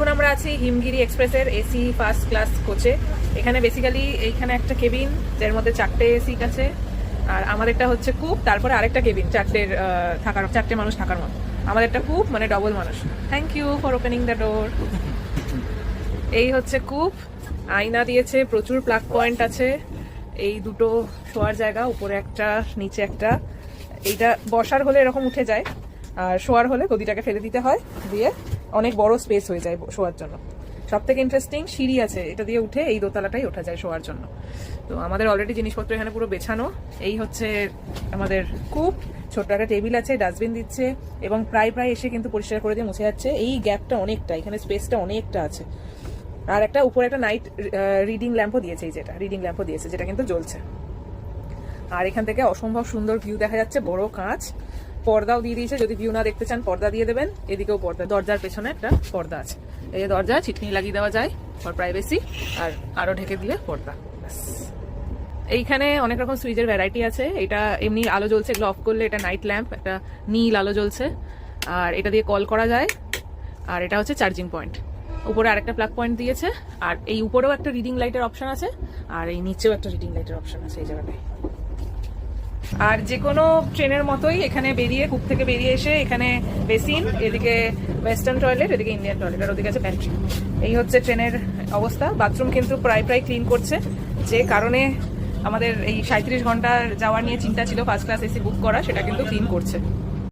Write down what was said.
এখন আমরা আছি হিমগিরি এক্সপ্রেসের এসি ফার্স্ট ক্লাস কোচে। এখানে বেসিক্যালি এইখানে একটা কেবিন যার মধ্যে 4টে সিট আছে, আর আমাদেরটা হচ্ছে কূপ, তারপরে আরেকটা কেবিন 4টে মানুষ থাকার মতো। আমাদেরটা কূপ মানে ডবল মানুষ। Thank you for opening the door. এই হচ্ছে কূপ, আয়না দিয়েছে, প্রচুর প্লাগ পয়েন্ট আছে, এই দুটো শোয়ার জায়গা, উপরে একটা নিচে একটা। এইটা বসার হলে এরকম উঠে যায়, আর শোয়ার হলে গদিটাকে ফেলে দিতে হয়, দিয়ে অনেক বড় স্পেস হয়ে যায় শোয়ার জন্য। সব থেকে ইন্টারেস্টিং সিঁড়ি আছে, এটা দিয়ে উঠে এই দোতলাটাই ওঠা যায় শোয়ার জন্য। তো আমাদের অলরেডি জিনিসপত্র এখানে পুরো বেছানো। এই হচ্ছে আমাদের কূপ, ছোট্ট একটা টেবিল আছে, ডাস্টবিন দিচ্ছে, এবং প্রায় এসে কিন্তু পরিষ্কার করে দিয়ে মুছে যাচ্ছে। এই গ্যাপটা অনেকটা, এখানে স্পেসটা অনেকটা আছে। আর একটা উপরে একটা নাইট রিডিং ল্যাম্পও দিয়েছে, এই যেটা রিডিং ল্যাম্পও দিয়েছে, যেটা কিন্তু জ্বলছে। আর এখান থেকে অসম্ভব সুন্দর ভিউ দেখা যাচ্ছে, বড় কাঁচ, পর্দাও দিয়ে দিয়েছে, যদি ভিউ না দেখতে চান পর্দা দিয়ে দেবেন। এদিকেও পর্দা, দরজার পেছনে একটা পর্দা আছে, এই যে দরজা ছিটনি লাগিয়ে দেওয়া যায় ফর প্রাইভেসি, আর আরো ঢেকে দিলে পর্দা। এইখানে অনেক রকম সুইচের ভ্যারাইটি আছে। এটা এমনি আলো জ্বলছে, এগুলো অফ করলে এটা নাইট ল্যাম্প, একটা নীল আলো জ্বলছে, আর এটা দিয়ে কল করা যায়। আর এটা হচ্ছে চার্জিং পয়েন্ট, উপরে আরেকটা প্লাগ পয়েন্ট দিয়েছে, আর এই উপরেও একটা রিডিং লাইটের অপশন আছে, আর এই নিচেও একটা রিডিং লাইটের অপশন আছে এই জায়গাটায়। আর যে কোনো ট্রেনের মতোই এখানে বেরিয়ে, কূপ থেকে বেরিয়ে এসে এখানে বেসিন, এদিকে ওয়েস্টার্ন টয়লেট, এদিকে ইন্ডিয়ান টয়লেট, আর ওদিকে আছে প্যান্ট্রি। এই হচ্ছে ট্রেনের অবস্থা। বাথরুম কিন্তু প্রায় ক্লিন করছে, যে কারণে আমাদের এই 37 ঘন্টার যাওয়া নিয়ে চিন্তা ছিল ফার্স্ট ক্লাস এসি বুক করা, সেটা কিন্তু ক্লিন করছে।